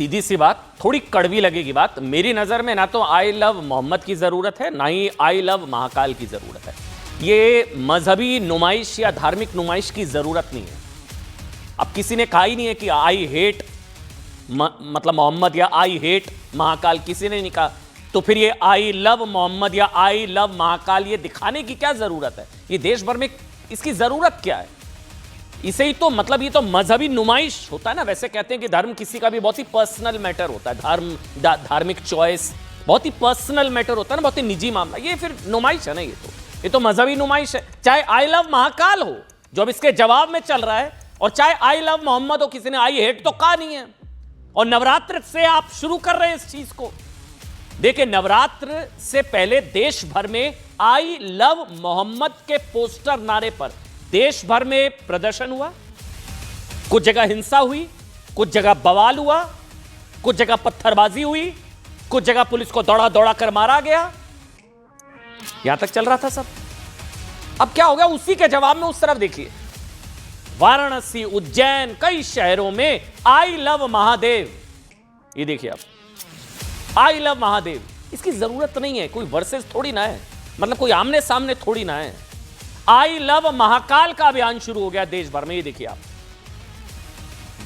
सीधी सी बात, थोड़ी कड़वी लगेगी बात, मेरी नजर में ना तो आई लव मोहम्मद की जरूरत है, ना ही आई लव महाकाल की जरूरत है। ये मजहबी नुमाइश या धार्मिक नुमाइश की जरूरत नहीं है। अब किसी ने कहा ही नहीं है कि आई हेट मतलब मोहम्मद या आई हेट महाकाल, किसी ने नहीं कहा। तो फिर ये आई लव मोहम्मद या आई लव महाकाल ये दिखाने की क्या जरूरत है? ये देश भर में इसकी जरूरत क्या है? इसे ही तो मतलब ये तो मजहबी नुमाइश होता है ना। वैसे कहते हैं कि धर्म किसी का भी बहुत ही पर्सनल मैटर होता है, धार्मिक चॉइस बहुत ही पर्सनल मैटर होता है ना, बहुत ही निजी मामला। ये फिर नुमाइश है ना, ये तो मजहबी नुमाइश है। चाहे आई लव महाकाल हो जो अब इसके जवाब में चल रहा है, और चाहे आई लव मोहम्मद हो, किसी ने आई हेट तो कहा नहीं है। और नवरात्र से आप शुरू कर रहे हैं इस चीज को। देखिए, नवरात्र से पहले देश भर में आई लव मोहम्मद के पोस्टर नारे पर देश भर में प्रदर्शन हुआ। कुछ जगह हिंसा हुई, कुछ जगह बवाल हुआ, कुछ जगह पत्थरबाजी हुई, कुछ जगह पुलिस को दौड़ा दौड़ा कर मारा गया। यहां तक चल रहा था सब। अब क्या हो गया? उसी के जवाब में उस तरफ देखिए, वाराणसी, उज्जैन, कई शहरों में आई लव महादेव। ये देखिए, अब आई लव महादेव, इसकी जरूरत नहीं है। कोई वर्सेस थोड़ी ना है, मतलब कोई आमने सामने थोड़ी ना है। आई लव महाकाल का अभियान शुरू हो गया देश भर में। ये देखिए आप,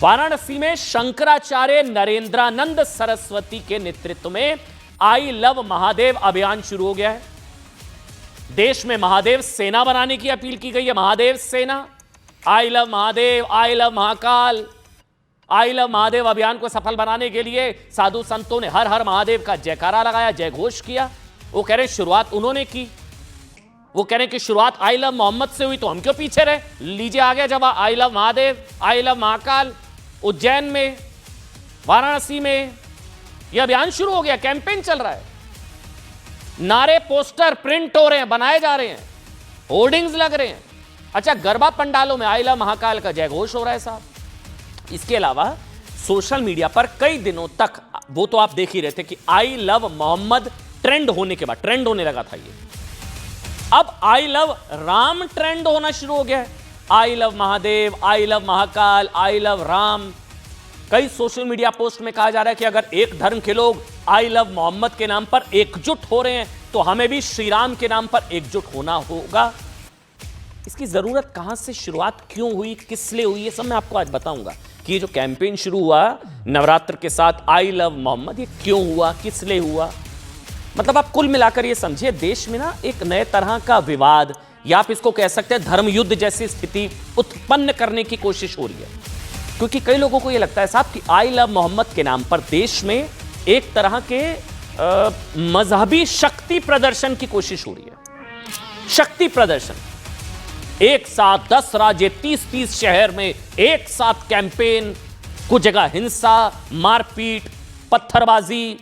वाराणसी में शंकराचार्य नरेंद्रानंद सरस्वती के नेतृत्व में आई लव महादेव अभियान शुरू हो गया है। देश में महादेव सेना बनाने की अपील की गई है। महादेव सेना, I love Mahadev, I love Mahakal, I love Mahadev अभियान को सफल बनाने के लिए साधु संतों ने हर हर महादेव का जयकारा लगाया, जय घोष किया। वो कह रहे शुरुआत उन्होंने की। वो कह रहे कि शुरुआत आई लव मोहम्मद से हुई, तो हम क्यों पीछे रहे? लीजिए आ गया जवाब, I love Mahadev, I love Mahakal. Ujjain में, वाराणसी में यह अभियान शुरू हो गया, कैंपेन चल रहा है। नारे, पोस्टर प्रिंट हो रहे हैं, बनाए जा रहे हैं, होर्डिंग्स लग रहे हैं। अच्छा, गरबा पंडालों में आई लव महाकाल का जय घोष हो रहा है साहब। इसके अलावा सोशल मीडिया पर कई दिनों तक, वो तो आप देख ही रहे थे कि आई लव मोहम्मद ट्रेंड होने के बाद, ट्रेंड होने लगा था ये, अब आई लव राम ट्रेंड होना शुरू हो गया है। I love Mahadev, I love Mahakal, I love Ram. कई सोशल मीडिया पोस्ट में कहा जा रहा है कि अगर एक धर्म के लोग आई लव मोहम्मद के नाम पर एकजुट हो रहे हैं, तो हमें भी श्री राम के नाम पर एकजुट होना होगा। इसकी जरूरत कहां से, शुरुआत क्यों हुई, किस लिए हुई, ये सब मैं आपको आज बताऊंगा कि ये जो कैंपेन शुरू हुआ नवरात्र के साथ आई लव मोहम्मद, ये क्यों हुआ, किस लिए हुआ। मतलब आप कुल मिलाकर ये समझिए, देश में ना एक नए तरह का विवाद, या आप इसको कह सकते हैं धर्म युद्ध जैसी स्थिति उत्पन्न करने की कोशिश हो रही है। क्योंकि कई लोगों को ये लगता है साहब कि आई लव मोहम्मद के नाम पर देश में एक तरह के मजहबी शक्ति प्रदर्शन की कोशिश हो रही है। शक्ति प्रदर्शन, एक साथ 10 राज्य, 30-30 शहर में एक साथ कैंपेन, कुछ जगह हिंसा, मारपीट, पत्थरबाजी।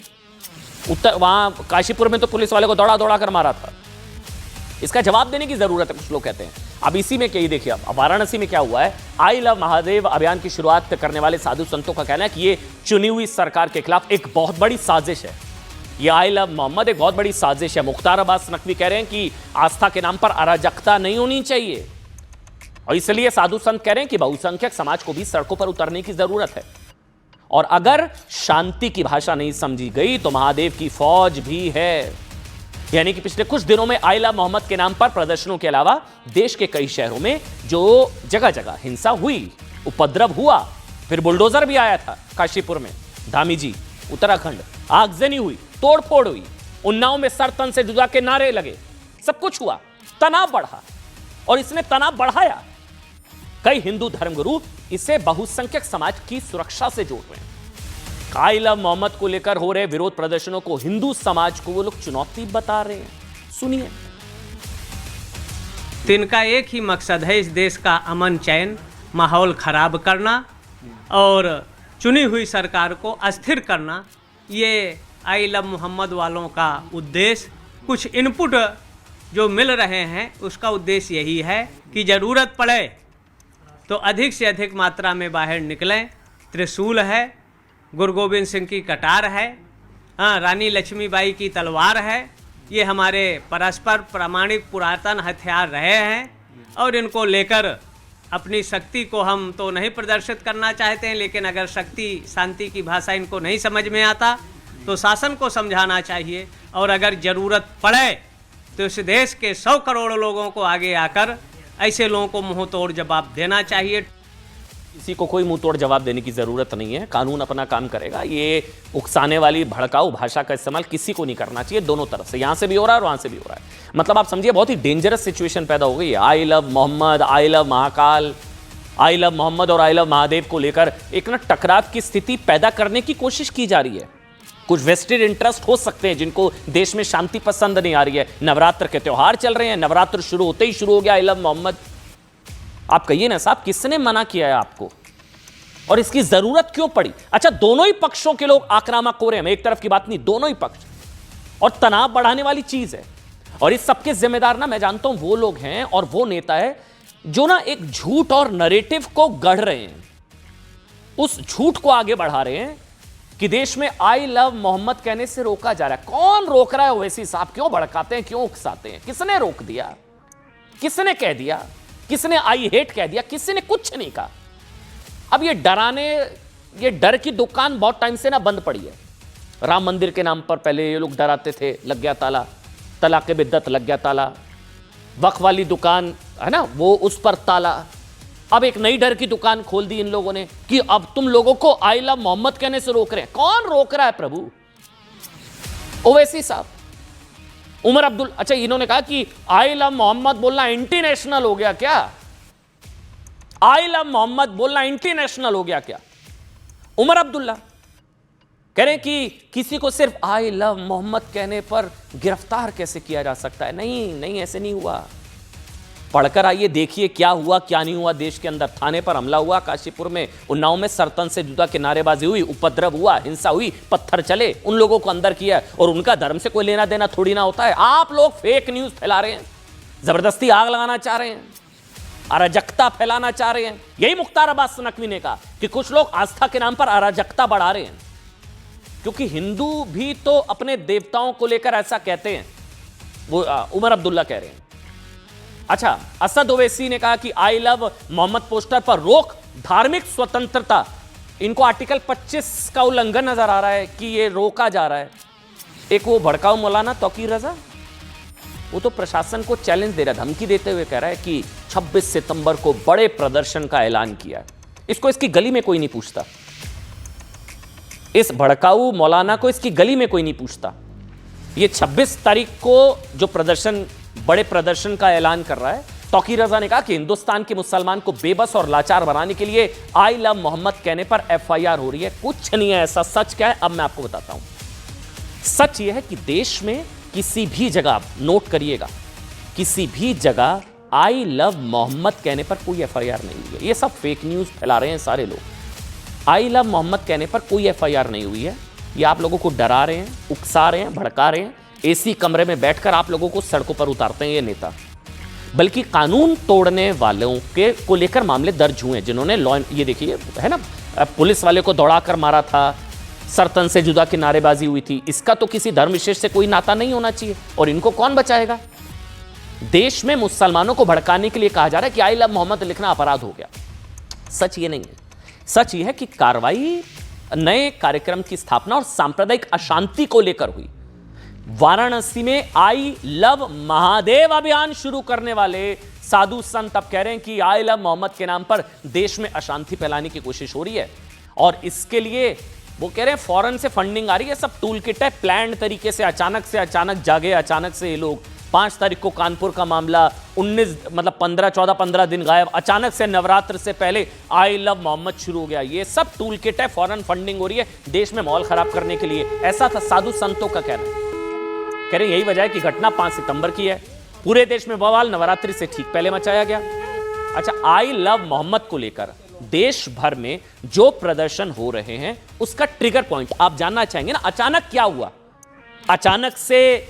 वहां काशीपुर में तो पुलिस वाले को दौड़ा दौड़ा कर मारा था। इसका जवाब देने की जरूरत है, कुछ लोग कहते हैं। अब इसी में क्या, देखिए अब वाराणसी में क्या हुआ है। आई लव महादेव अभियान की शुरुआत करने वाले साधु संतों का कहना है कि ये चुनी हुई सरकार के खिलाफ एक बहुत बड़ी साजिश है। ये आई लव मोहम्मद एक बहुत बड़ी साजिश है। मुख्तार अब्बास नकवी कह रहे हैं कि आस्था के नाम पर अराजकता नहीं होनी चाहिए, और इसलिए साधु संत कह रहे हैं कि बहुसंख्यक समाज को भी सड़कों पर उतरने की जरूरत है। और अगर शांति की भाषा नहीं समझी गई तो महादेव की फौज भी है। यानी कि पिछले कुछ दिनों में आई लव मोहम्मद के नाम पर प्रदर्शनों के अलावा देश के कई शहरों में जो जगह जगह हिंसा हुई, उपद्रव हुआ, फिर बुलडोजर भी आया था काशीपुर में, धामी जी, उत्तराखंड, आगजनी हुई, तोड़फोड़ हुई, उन्नाव में सर तन से जुदा के नारे लगे, सब कुछ हुआ, तनाव बढ़ा, और इसने तनाव बढ़ाया। कई हिंदू धर्मगुरु इसे बहुसंख्यक समाज की सुरक्षा से जोड़ रहे हैं। आई लव मोहम्मद को लेकर हो रहे विरोध प्रदर्शनों को हिंदू समाज को वो लोग चुनौती बता रहे हैं। सुनिए, इनका एक ही मकसद है, इस देश का अमन चैन माहौल खराब करना और चुनी हुई सरकार को अस्थिर करना। ये आई लव मोहम्मद वालों का उद्देश्य, कुछ इनपुट जो मिल रहे हैं उसका उद्देश्य यही है कि ज़रूरत पड़े तो अधिक से अधिक मात्रा में बाहर निकलें। त्रिशूल है, गुरु गोविंद सिंह की कटार है, रानी लक्ष्मीबाई की तलवार है। ये हमारे परस्पर प्रमाणिक पुरातन हथियार रहे हैं और इनको लेकर अपनी शक्ति को हम तो नहीं प्रदर्शित करना चाहते हैं, लेकिन अगर शक्ति शांति की भाषा इनको नहीं समझ में आता तो शासन को समझाना चाहिए, और अगर ज़रूरत पड़े तो इस देश के 100 करोड़ लोगों को आगे आकर ऐसे लोगों को मुंह तोड़ जवाब देना चाहिए। किसी को कोई मुंह तोड़ जवाब देने की जरूरत नहीं है, कानून अपना काम करेगा। ये उकसाने वाली भड़काऊ भाषा का इस्तेमाल किसी को नहीं करना चाहिए, दोनों तरफ से, यहां से भी हो रहा है और वहां से भी हो रहा है। मतलब आप समझिए बहुत ही डेंजरस सिचुएशन पैदा हो गई है। I love Mohammad, I love Mahakal, I love Mohammad और आई लव महादेव को लेकर एक ना टकराव की स्थिति पैदा करने की कोशिश की जा रही है। कुछ वेस्टेड इंटरेस्ट हो सकते हैं जिनको देश में शांति पसंद नहीं आ रही है। नवरात्र के त्योहार चल रहे हैं, नवरात्र शुरू होते ही शुरू हो गया आई लव मोहम्मद। आप कहिए ना साहब, किसने मना किया है आपको, और इसकी जरूरत क्यों पड़ी? अच्छा, दोनों ही पक्षों के लोग आक्रामक हो रहे हैं, एक तरफ की बात नहीं, दोनों ही पक्ष, और तनाव बढ़ाने वाली चीज है। और इस सबके जिम्मेदार ना मैं जानता हूं वो लोग हैं और वो नेता है जो ना एक झूठ और नरेटिव को गढ़ रहे हैं, उस झूठ को आगे बढ़ा रहे हैं कि देश में आई लव मोहम्मद कहने से रोका जा रहा है। कौन रोक रहा है ओवैसी साहब? क्यों भड़काते हैं, क्यों उकसाते हैं? किसने रोक दिया? किसने कह दिया? किसने आई हेट कह दिया? किसी ने कुछ नहीं कहा। अब ये डर की दुकान बहुत टाइम से ना बंद पड़ी है। राम मंदिर के नाम पर पहले ये लोग डराते थे, लग गया ताला, तलाक़े बिद्दत लग गया ताला, वक्फ वाली दुकान है ना वो, उस पर ताला। अब एक नई डर की दुकान खोल दी इन लोगों ने कि अब तुम लोगों को आई लव मोहम्मद कहने से रोक रहे हैं। कौन रोक रहा है प्रभु? ओवैसी साहब, उमर अब्दुल, अच्छा इन्होंने कहा कि आई लव मोहम्मद बोलना इंटरनेशनल हो गया क्या? आई लव मोहम्मद बोलना इंटरनेशनल हो गया क्या? उमर अब्दुल्ला कह रहे हैं कि किसी को सिर्फ आई लव मोहम्मद कहने पर गिरफ्तार कैसे किया जा सकता है। नहीं नहीं, ऐसे नहीं हुआ। पढ़कर आइए, देखिए क्या हुआ क्या नहीं हुआ देश के अंदर। थाने पर हमला हुआ काशीपुर में, उन्नाव में सरतन से जुदा की नारेबाजी हुई, उपद्रव हुआ, हिंसा हुई, पत्थर चले, उन लोगों को अंदर किया, और उनका धर्म से कोई लेना देना थोड़ी ना होता है। आप लोग फेक न्यूज फैला रहे हैं, जबरदस्ती आग लगाना चाह रहे हैं, अराजकता फैलाना चाह रहे हैं। यही मुख्तार अब्बास नकवी ने कहा कि कुछ लोग आस्था के नाम पर अराजकता बढ़ा रहे हैं, क्योंकि हिंदू भी तो अपने देवताओं को लेकर ऐसा कहते हैं। वो उमर अब्दुल्ला कह रहे हैं। अच्छा, असद ओवैसी ने कहा कि आई लव मोहम्मद पोस्टर पर रोक धार्मिक स्वतंत्रता, इनको आर्टिकल 25 का उल्लंघन नजर आ रहा है कि ये रोका जा रहा है। एक वो भड़काऊ मौलाना तौकीर रजा, वो तो प्रशासन को चैलेंज दे रहा है, धमकी देते हुए कह रहा है कि 26 सितंबर को बड़े प्रदर्शन का ऐलान किया है। इसको इसकी गली में कोई नहीं पूछता, इस भड़काऊ मौलाना को इसकी गली में कोई नहीं पूछता। ये 26 तारीख को जो प्रदर्शन, बड़े प्रदर्शन का ऐलान कर रहा है, तौकीर रजा ने कहा कि हिंदुस्तान के मुसलमान को बेबस और लाचार बनाने के लिए आई लव मोहम्मद कहने पर FIR हो रही है। कुछ नहीं है ऐसा। सच क्या है अब मैं आपको बताता हूं। सच यह है कि देश में किसी भी जगह, नोट करिएगा, किसी भी जगह आई लव मोहम्मद कहने पर कोई FIR नहीं हुई है। ये सब फेक न्यूज फैला रहे हैं सारे लोग। आई लव मोहम्मद कहने पर कोई FIR नहीं हुई है। ये आप लोगों को डरा रहे हैं, उकसा रहे हैं, भड़का रहे हैं। AC कमरे में बैठकर आप लोगों को सड़कों पर उतारते हैं ये नेता। बल्कि कानून तोड़ने वालों के को लेकर मामले दर्ज हुए हैं, जिन्होंने लॉ, ये देखिए है ना, पुलिस वाले को दौड़ाकर मारा था, सरतन से जुदा की नारेबाजी हुई थी। इसका तो किसी धर्म विशेष से कोई नाता नहीं होना चाहिए, और इनको कौन बचाएगा? देश में मुसलमानों को भड़काने के लिए कहा जा रहा है कि आई लव मोहम्मद लिखना अपराध हो गया। सच ये नहीं है। सच ये है कि कार्रवाई नए कार्यक्रम की स्थापना और सांप्रदायिक अशांति को लेकर हुई। वाराणसी में आई लव महादेव अभियान शुरू करने वाले साधु संत अब कह रहे हैं कि आई लव मोहम्मद के नाम पर देश में अशांति फैलाने की कोशिश हो रही है, और इसके लिए वो कह रहे हैं फॉरेन से फंडिंग आ रही है। सब टूल किट है, प्लान्ड तरीके से अचानक जागे, अचानक से ये लोग 5 तारीख को कानपुर का मामला, 19 मतलब 15 दिन गायब, अचानक से नवरात्र से पहले आई लव मोहम्मद शुरू हो गया। ये सब टूल किट है, फॉरेन फंडिंग हो रही है देश में माहौल खराब करने के लिए। ऐसा था साधु संतों का कहना। कह रहे यही वजह है कि घटना 5 सितंबर की है। पूरे देश में बवाल नवरात्रि से ठीक पहले मचाया गया। अच्छा, आई लव मोहम्मद को लेकर देश भर में जो प्रदर्शन हो रहे हैं उसका ट्रिगर पॉइंट आप जानना चाहेंगे ना। अचानक क्या हुआ? अचानक से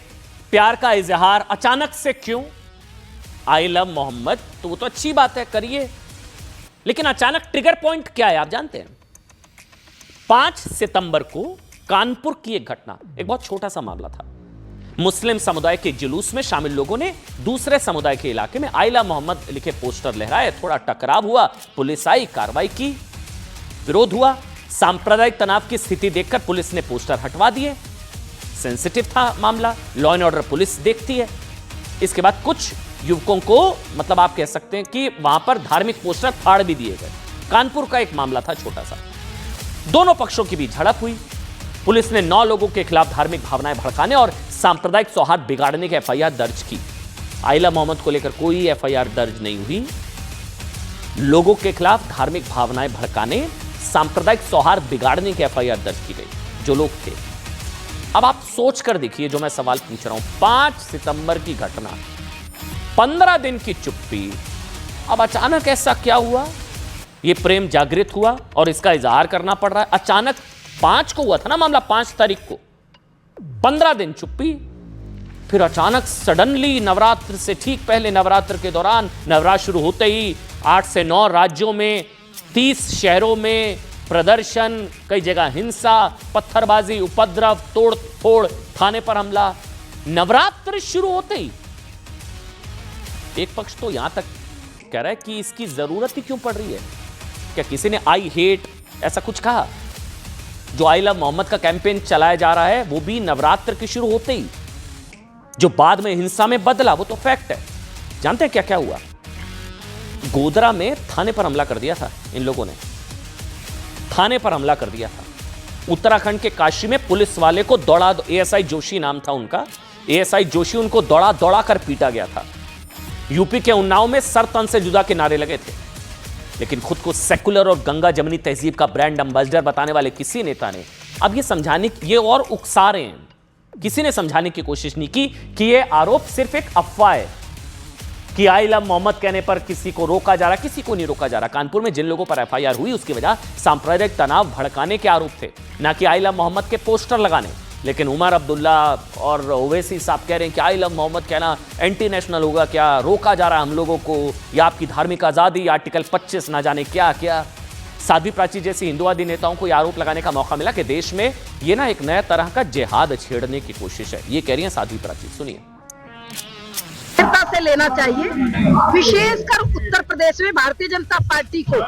प्यार का इजहार, अचानक से क्यों आई लव मोहम्मद? तो वो तो अच्छी बात है, करिए, लेकिन अचानक ट्रिगर पॉइंट क्या है आप जानते हैं? 5 सितंबर को कानपुर की एक घटना, एक बहुत छोटा सा मामला था। मुस्लिम समुदाय के जुलूस में शामिल लोगों ने दूसरे समुदाय के इलाके में आई लव मोहम्मद लिखे पोस्टर लहराए। थोड़ा टकराव हुआ, पुलिस आई, कार्रवाई की, विरोध हुआ। सांप्रदायिक तनाव की स्थिति देखकर पुलिस ने पोस्टर हटवा दिए। सेंसिटिव था मामला, लॉ एंड ऑर्डर पुलिस देखती है। इसके बाद कुछ युवकों को, मतलब आप कह सकते हैं कि वहां पर धार्मिक पोस्टर फाड़ भी दिए गए। कानपुर का एक मामला था छोटा सा, दोनों पक्षों के बीच झड़प हुई। पुलिस ने 9 लोगों के खिलाफ धार्मिक भावनाएं भड़काने और सांप्रदायिक सौहार्द बिगाड़ने की एफआईआर दर्ज की। आइला मोहम्मद को लेकर कोई एफआईआर दर्ज नहीं हुई। लोगों के खिलाफ धार्मिक भावनाएं भड़काने, सांप्रदायिक सौहार्द बिगाड़ने की एफआईआर दर्ज की गई जो लोग थे। अब आप सोच कर देखिए जो मैं सवाल पूछ रहा हूं, 5 सितंबर की घटना, 15 दिन की चुप्पी, अब अचानक ऐसा क्या हुआ? ये प्रेम जागृत हुआ और इसका इजहार करना पड़ रहा है। अचानक 5 को हुआ था ना मामला, 5 तारीख को, 15 दिन चुप्पी, फिर अचानक सडनली नवरात्र से ठीक पहले, नवरात्र के दौरान, नवरात्र शुरू होते ही 8 से 9 राज्यों में 30 शहरों में प्रदर्शन, कई जगह हिंसा, पत्थरबाजी, उपद्रव, तोड़ फोड़, थाने पर हमला। नवरात्र शुरू होते ही एक पक्ष तो यहां तक कह रहा है कि इसकी जरूरत ही क्यों पड़ रही है? क्या किसी ने आई हेट ऐसा कुछ कहा? जो आई लव मोहम्मद का कैंपेन चलाया जा रहा है वो भी नवरात्र के शुरू होते ही, जो बाद में हिंसा में बदला, वो तो फैक्ट है। जानते हैं क्या क्या हुआ? गोधरा में थाने पर हमला कर दिया था इन लोगों ने, थाने पर हमला कर दिया था। उत्तराखंड के काशी में पुलिस वाले को दौड़ा, एएसआई जोशी नाम था उनका, एएसआई जोशी उनको दौड़ा दौड़ा कर पीटा गया था। यूपी के उन्नाव में सर तन से जुदा के नारे लगे थे, लेकिन खुद को सेकुलर और गंगा जमनी तहजीब का ब्रांड एम्बेसडर बताने वाले किसी नेता ने अब ये समझाने, ये और उकसा रहे हैं, किसी ने समझाने की कोशिश नहीं की कि ये आरोप सिर्फ एक अफवाह है कि आई लव मोहम्मद कहने पर किसी को रोका जा रहा, किसी को नहीं रोका जा रहा। कानपुर में जिन लोगों पर एफआईआर हुई उसकी वजह सांप्रदायिक तनाव भड़काने के आरोप थे, ना कि आई लव मोहम्मद के पोस्टर लगाने। लेकिन उमर अब्दुल्ला और ओवैसी साहब कह रहे हैं कि आई लव मोहम्मद कहना एंटी नेशनल होगा, क्या रोका जा रहा है हम लोगों को, या आपकी धार्मिक आज़ादी, आर्टिकल 25 ना जाने क्या क्या। साध्वी प्राची जैसी हिंदुवादी नेताओं को यह आरोप लगाने का मौका मिला कि देश में ये ना एक नया तरह का जिहाद छेड़ने की कोशिश है। ये कह रही हैं साध्वी प्राची, सुनिए। से लेना चाहिए, विशेषकर उत्तर प्रदेश में भारतीय जनता पार्टी को,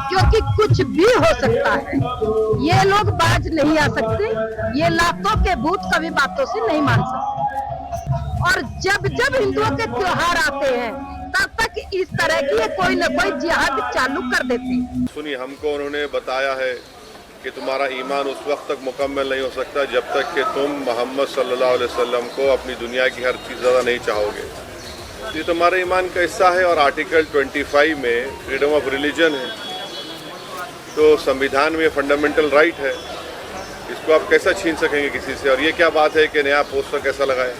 क्योंकि कुछ भी हो सकता है। ये लोग बाज नहीं आ सकते, ये लातों के भूत कभी बातों से नहीं मान सकते। और जब जब हिंदुओं के त्योहार आते हैं तब तक इस तरह की कोई न कोई जिहाद चालू कर देते हैं। सुनिए, हमको उन्होंने बताया है कि तुम्हारा ईमान उस वक्त तक मुकम्मल नहीं हो सकता जब तक कि तुम मोहम्मद सल्लल्लाहु अलैहि वसल्लम को अपनी दुनिया की हर चीज़ ज़्यादा नहीं चाहोगे। ये तुम्हारे ईमान का हिस्सा है और आर्टिकल 25 में फ्रीडम ऑफ रिलीजन है, तो संविधान में फंडामेंटल राइट है, इसको आप कैसा छीन सकेंगे किसी से? और ये क्या बात है कि नया पोस्टर कैसा लगाए?